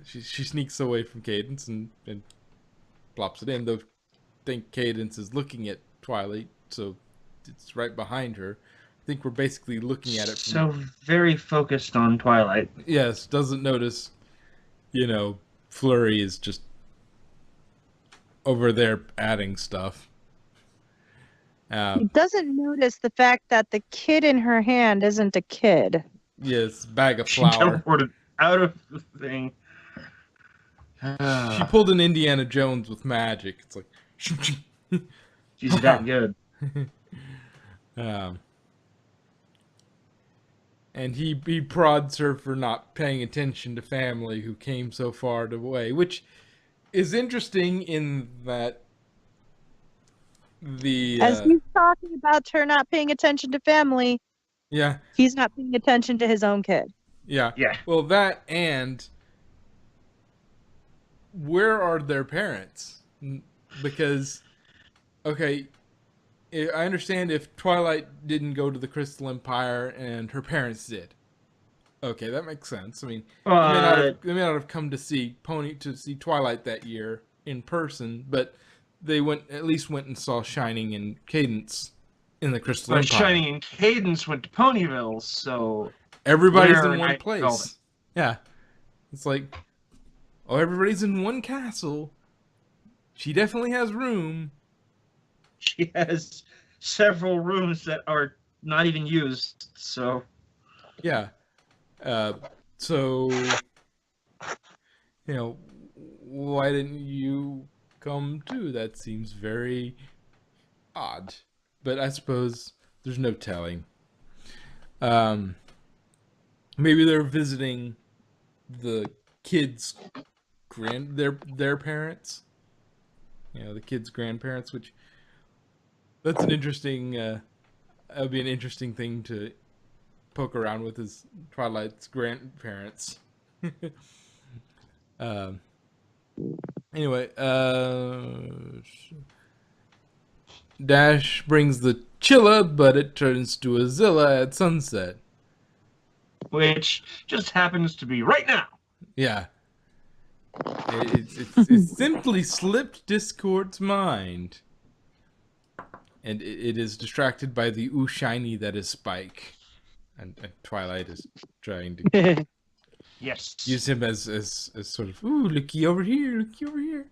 She sneaks away from Cadence and plops it in, though I think Cadence is looking at Twilight, so it's right behind her. I think we're basically looking at it from... So very focused on Twilight. Yes, doesn't notice, Flurry is just over there adding stuff. He doesn't notice the fact that the kid in her hand isn't a kid. Yes, bag of She flour. teleported out of the thing. She pulled an Indiana Jones with magic. It's like... She's that good. And he prods her for not paying attention to family who came so far away, which is interesting in that As he's talking about her not paying attention to family, yeah, he's not paying attention to his own kid. yeah. Yeah. Well, that, and where are their parents? Because, okay, I understand if Twilight didn't go to the Crystal Empire and her parents did. Okay, that makes sense. I mean, they may not have come to see Twilight that year in person, but they at least went and saw Shining and Cadence in the Crystal But Empire. Shiny and Cadence went to Ponyville, so Everybody's where in one Night Velvet? place. Yeah. It's like, oh, everybody's in one castle. She definitely has room. She has several rooms that are not even used, so Yeah. So, you know, why didn't you come too? That seems very odd. But I suppose there's no telling. Maybe they're visiting the kids' their parents. You know, the kids' grandparents, which that's an interesting. That would be an interesting thing to poke around with is Twilight's grandparents. um. Anyway, Dash brings the Chilla, but it turns to a Zilla at sunset. which just happens to be right now. Yeah. It simply slipped Discord's mind. And it is distracted by the ooh shiny that is Spike. And Twilight is trying to Yes. use him as sort of, ooh, looky over here, looky over here.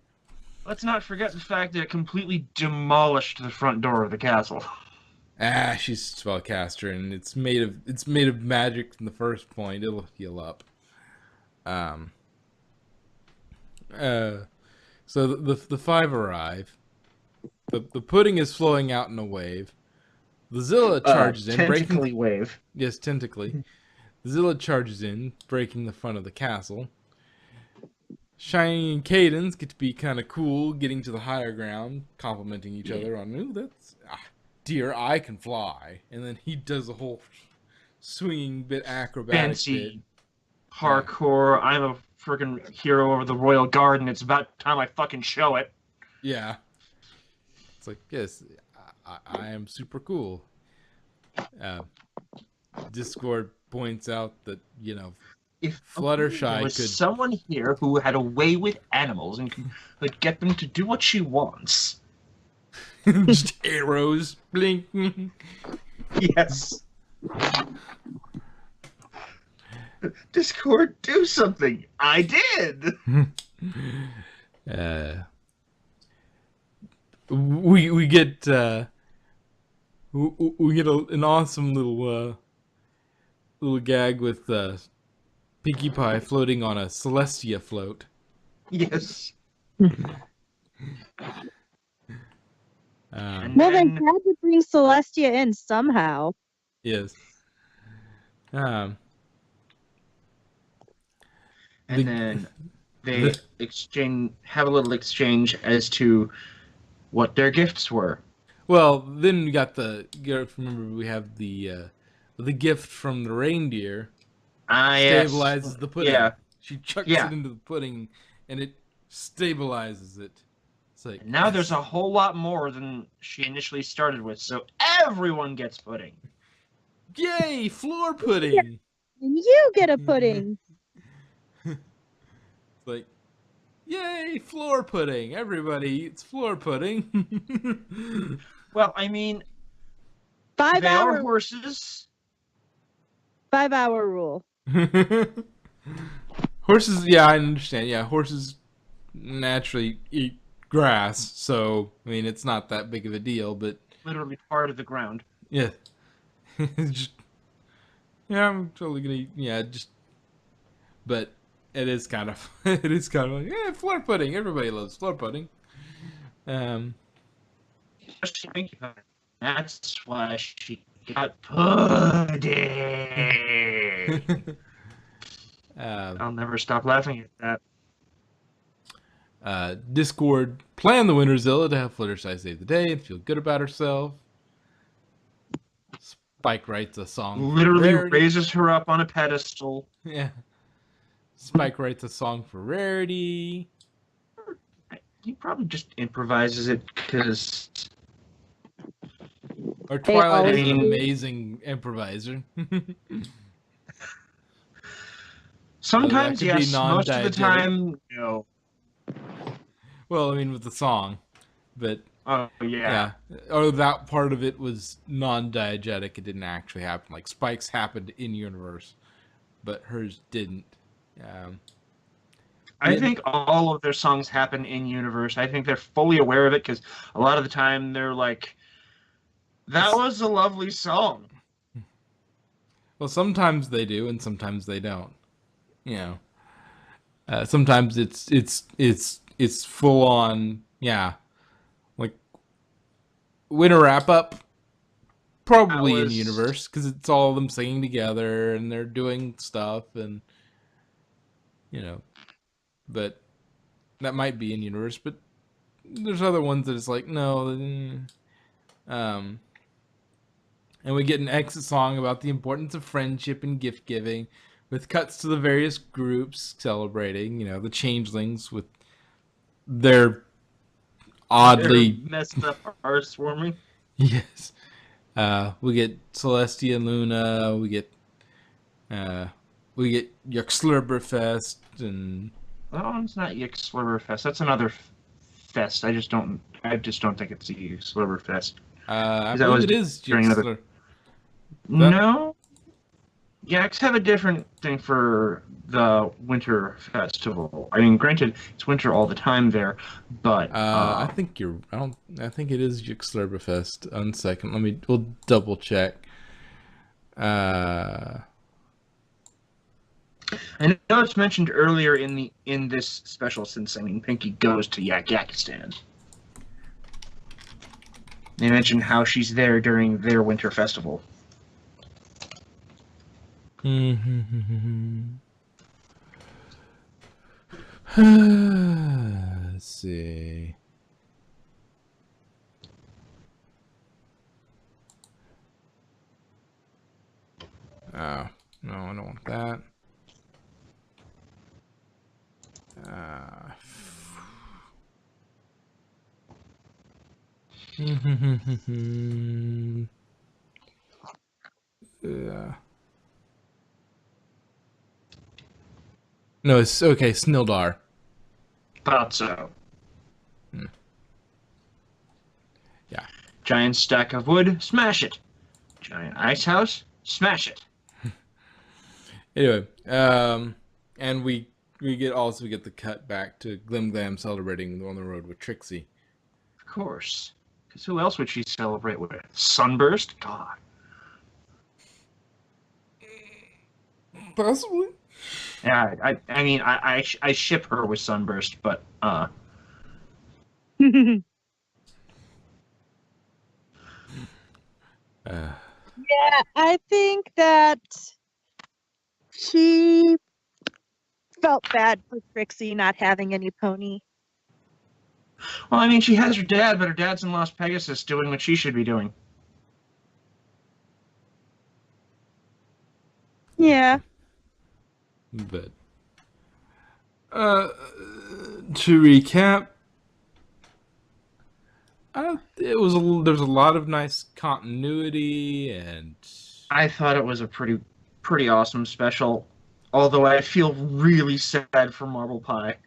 Let's not forget the fact that it completely demolished the front door of the castle. Ah, she's a spellcaster, and it's made of magic from the first point. It'll heal up. So the five arrive. The pudding is flowing out in a wave. The Zilla charges in, Tentacly wave. Yes, tentacly. The Zilla charges in, breaking the front of the castle. Shiny and Cadence get to be kind of cool, getting to the higher ground, complimenting each other on, ooh, that's... dear, I can fly. And then he does a whole swinging bit acrobatic Fancy bit. parkour. I'm a freaking hero over the royal garden. It's about time I fucking show it. Yeah. It's like, yes, I am super cool. Discord points out that, you know, If Fluttershy there was could... someone here who had a way with animals and could get them to do what she wants. just arrows, blink. Yes. Discord, do something. I did. We get we get an awesome little gag with Pinkie Pie floating on a Celestia float. Yes. Well, they had to bring Celestia in somehow. Yes. And then they have a little exchange as to what their gifts were. Well, then we got remember we have the gift from the reindeer. Stabilizes the pudding. Yeah. She chucks it into the pudding, and it stabilizes it. It's like, and now there's a whole lot more than she initially started with, so everyone gets pudding. Yay, floor pudding! And you get a pudding. It's like, yay, floor pudding! Everybody eats floor pudding. Well, I mean, 5 they hour are horses. 5 hour rule. Horses, yeah, I understand. Yeah, horses naturally eat grass, so I mean it's not that big of a deal. But Literally part of the ground. yeah, just, yeah, I'm totally gonna eat. Yeah, just, but it is kind of like, yeah, floor pudding. Everybody loves floor pudding. That's why she got pudding. I'll never stop laughing at that. Discord planned the Winterzilla to have Fluttershy save the day and feel good about herself. Spike writes a song. Literally raises her up on a pedestal. Yeah. Spike writes a song for Rarity. He probably just improvises it because... Or Twilight is an always- amazing improviser. Sometimes, could be yes. Most of the non-diegetic. time, no. Well, I mean, with the song. But Oh yeah. Yeah, or that part of it was non-diegetic. It didn't actually happen. Like Spike's happened in universe, but hers didn't. Um, I yeah, think all of their songs happen in universe. I think they're fully aware of it because a lot of the time they're like, "That was a lovely song." well, sometimes they do, and sometimes they don't. You know, sometimes it's full on. Yeah, like winter wrap up. That Probably in was universe because it's all of them singing together and they're doing stuff and you know, but that might be in universe. But there's other ones that it's like no, um, and we get an exit song about the importance of friendship and gift giving, with cuts to the various groups celebrating. You know, the changelings with their their oddly messed up arse swarming. yes. We get Celestia and Luna. Uh, we get Yuxlurberfest and That one's not Yick Slurberfest. That's another fest. I just don't. I just don't think it's the Yick Slurberfest. I Because that believe was it is during another. Yuxlur. That No, Yaks have a different thing for the winter festival. I mean, granted, it's winter all the time there, but I think you're. I don't. I think it is Yuxlurberfest. One second. Let me. We'll double check. Uh, I know it's mentioned earlier in this special. Since I mean, Pinky goes to Yakistan. They mentioned how she's there during their winter festival. Let's see. Oh no, I don't want that. Uh, yeah. No, it's okay. Snildar. Thought so. Yeah. Giant stack of wood, smash it. Giant ice house, smash it. Anyway, and we get the cut back to Glim Glam celebrating on the road with Trixie. Of course. Because who else would she celebrate with? Sunburst? God. Possibly. Yeah, I mean, I ship her with Sunburst, but, Yeah, I think that she felt bad for Trixie not having any pony. well, I mean, she has her dad, but her dad's in Las Pegasus doing what she should be doing. Yeah. But to recap, there's a lot of nice continuity and I thought it was a pretty awesome special, although I feel really sad for Marble Pie.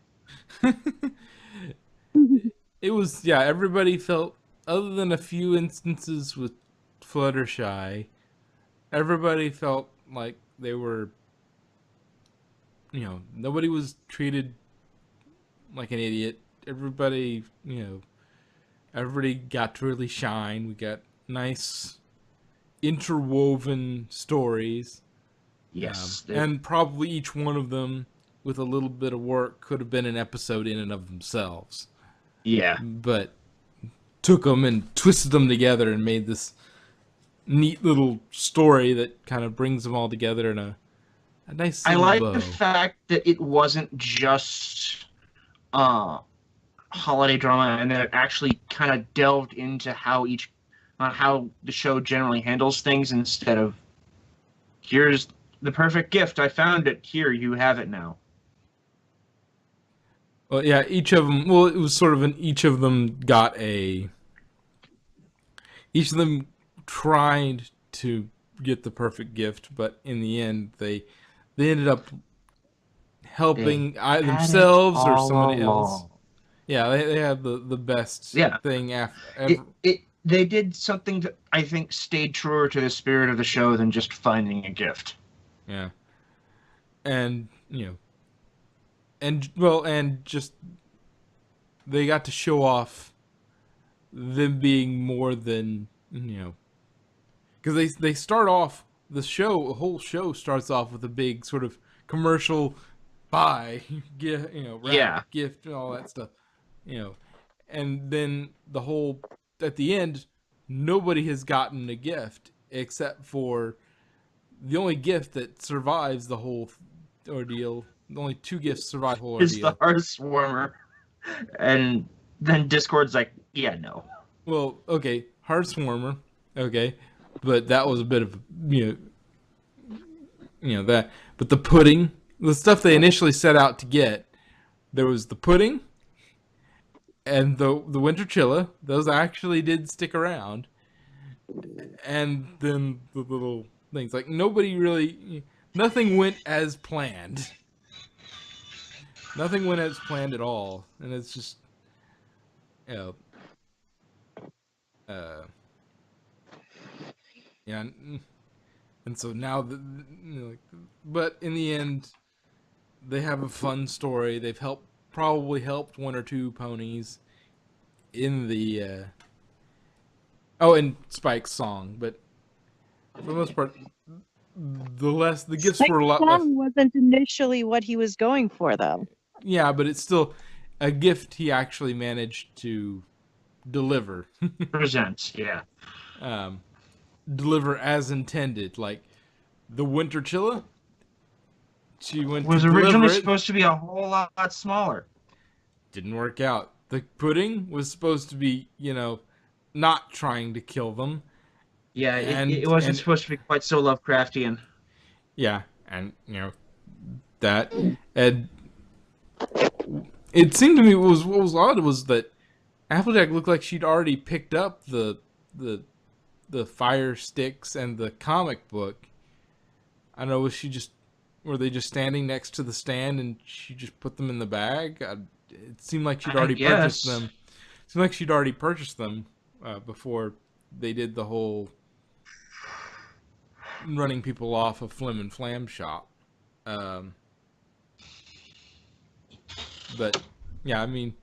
it was yeah. Everybody felt other than a few instances with Fluttershy, everybody felt like they were. You know, nobody was treated like an idiot. Everybody, everybody got to really shine. We got nice interwoven stories. Yes. And probably each one of them, with a little bit of work, could have been an episode in and of themselves. Yeah. But took them and twisted them together and made this neat little story that kind of brings them all together in a nice I little like bow. the fact that it wasn't just holiday drama, and that it actually kind of delved into how the show generally handles things, instead of here's the perfect gift, I found it, here you have it now. Well, yeah, each of them. Well, it was sort of each of them got each of them tried to get the perfect gift, but in the end, they ended up helping Had it themselves or all somebody else. along. Yeah, they had the best Yeah. thing ever. They did something that I think stayed truer to the spirit of the show than just finding a gift. Yeah. And, and just they got to show off them being more than, because they start off the whole show starts off with a big sort of commercial buy, gift, wrap, gift, and all that stuff, and then at the end, nobody has gotten a gift except for the only gift that survives the whole ordeal. Only two gifts survive the whole Is the ordeal. hearth warmer, and then Discord's like, yeah, no. Well, okay, hearth warmer, okay, but that was a bit of that. But the pudding, the stuff they initially set out to get, there was the pudding and the winter chilla. Those actually did stick around, and then the little things like nothing went as planned. Nothing went as planned at all, and it's just, you know, yeah, and so now, but in the end, they have a fun story. They've probably helped one or two ponies in the, and Spike's song, but for the most part, the gifts were a lot less. Wasn't initially what he was going for, though. Yeah, but it's still a gift he actually managed to deliver. Presents, yeah. Deliver as intended. Like the winter chilla, she was originally supposed to be a whole lot smaller. Didn't work out. The pudding was supposed to be, not trying to kill them. Yeah, it wasn't supposed to be quite so Lovecraftian. Yeah, and that, and it seemed to me what was odd was that Applejack looked like she'd already picked up the fire sticks and the comic book. I don't know, were they just standing next to the stand and she just put them in the bag? It seemed like she'd already purchased them. It seemed like she'd already purchased them before they did the whole running people off of Flim and Flam shop. But yeah, I mean,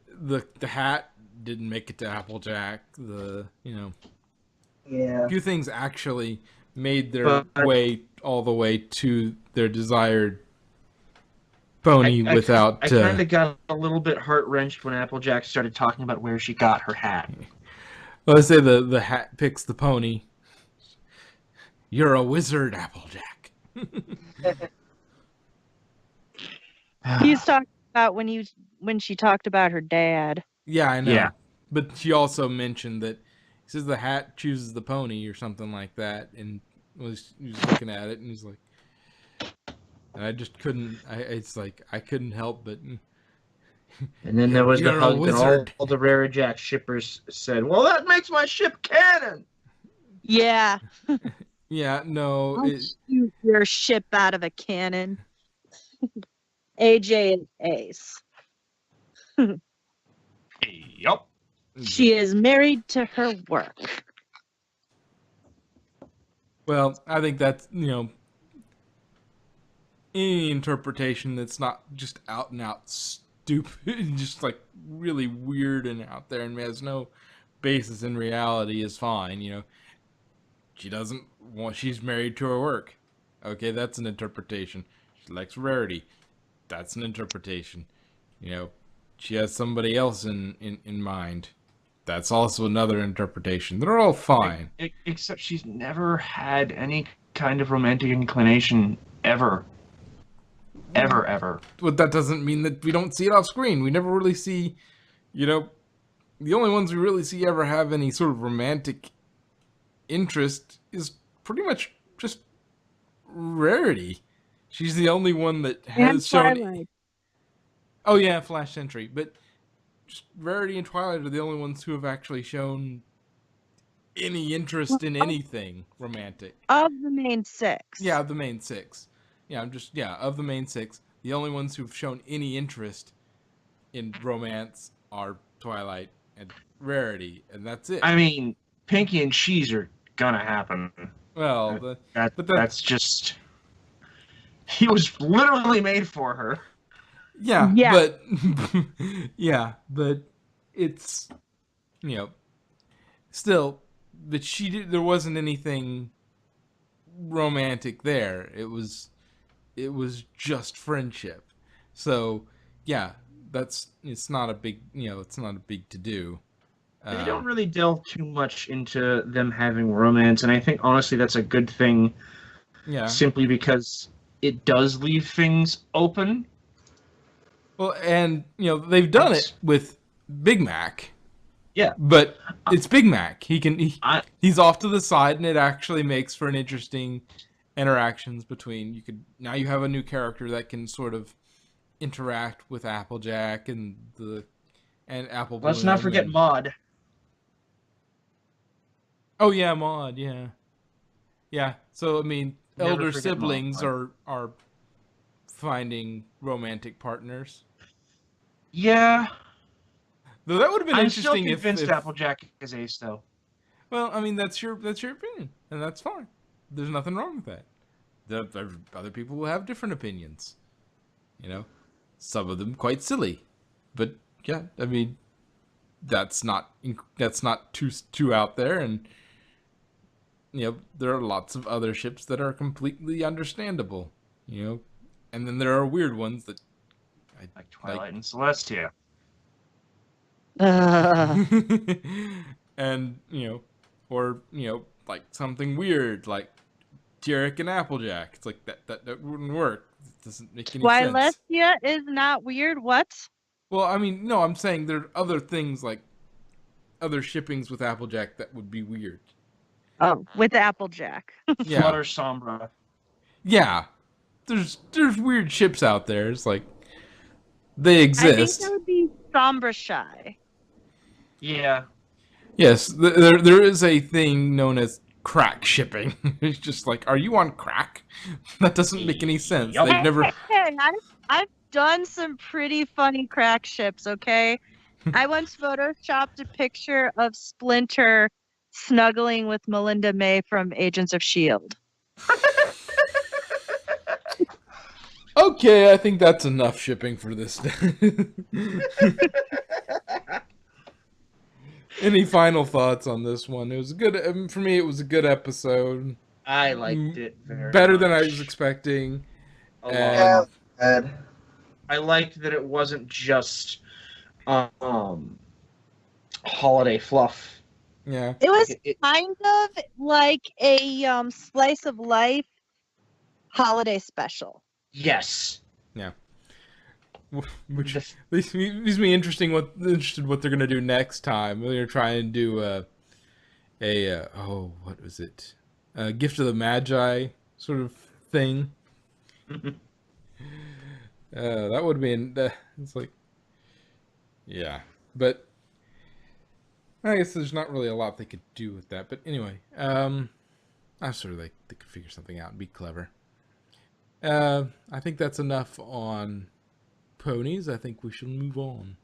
the hat didn't make it to Applejack. A few things actually made their way all the way to their desired pony without. I kind of got a little bit heart wrenched when Applejack started talking about where she got her hat. Let's say the hat picks the pony. You're a wizard, Applejack. He's talking about when she talked about her dad. Yeah, I know. Yeah. But she also mentioned that he says the hat chooses the pony or something like that, and he was looking at it and he's like, and I just couldn't. It's like I couldn't help but. And then there was the hug that all the Rare Jack shippers said, "Well, that makes my ship canon." Yeah. Yeah, no. I'll shoot your ship out of a cannon. AJ is ace. Yup. She is married to her work. Well, I think that's, any interpretation that's not just out and out stupid, just like really weird and out there and has no basis in reality is fine, she's married to her work. Okay, that's an interpretation. She likes rarity. That's an interpretation. She has somebody else in mind. That's also another interpretation. They're all fine. Except she's never had any kind of romantic inclination ever. Ever. But that doesn't mean that we don't see it off screen. We never really see, the only ones we really see ever have any sort of romantic interest is pretty much just Rarity. She's the only one that has shown. Twilight. Oh yeah, Flash Sentry, but just Rarity and Twilight are the only ones who have actually shown any interest in anything romantic. Of the main six. Yeah, of the main six. Yeah, of the main six, the only ones who've shown any interest in romance are Twilight and Rarity, and that's it. I mean, Pinky and Cheese are gonna happen. Well, but that That's just. He was literally made for her. yeah, Yeah. but yeah, but it's you know still, but she did. There wasn't anything romantic there. It was just friendship. So yeah, it's not a big it's not a big to do. They don't really delve too much into them having romance, and I think honestly that's a good thing, Yeah. simply because it does leave things open. Well, and they've done it with Big Mac, Yeah, but it's Big Mac. I He's off to the side, and it actually makes for an interesting interactions between. Now you have a new character that can sort of interact with Applejack and Apple Bloom. let's not forget and, Maud. Oh yeah, Maud. Yeah, yeah. So I mean, Never elder forget siblings Maud. are finding romantic partners. Yeah, Though that would have been I'm still interesting convinced if Applejack is ace though. well, I mean that's your opinion, and that's fine. There's nothing wrong with that. Other people will have different opinions. Some of them quite silly, but yeah, I mean that's not too out there, and there are lots of other ships that are completely understandable. And then there are weird ones that I Like Twilight and Celestia. and or like something weird like Jarek and Applejack. It's like that wouldn't work. It doesn't make any sense. Twilesia is not weird. What? Well, I mean, no, I'm saying there are other things like other shippings with Applejack that would be weird. Oh, with Applejack. Yeah, Flutter Sombra. yeah. There's weird ships out there. It's like they I think exist. that would be Sombra Shy. Yeah. Yes, there is a thing known as crack shipping. It's just like, are you on crack? That doesn't make any sense. Yup. They've never. Hey, I've done some pretty funny crack ships, okay? I once photoshopped a picture of Splinter snuggling with Melinda May from Agents of S.H.I.E.L.D. Okay, I think that's enough shipping for this day. Any final thoughts on this one? It was a good for me. It was a good episode. I liked it very Better than I much. was expecting. A lot. Yeah, good. I liked that it wasn't just holiday fluff. Yeah. It was It- kind of like a slice of life holiday special. yes. Which The- leaves me interested what they're gonna do next time. They're gonna try and do what was it? A Gift of the Magi sort of thing. That would be it's like, yeah, but I guess there's not really a lot they could do with that. But anyway, I'm sure they could figure something out and be clever. I think that's enough on Ponies. I think we should move on.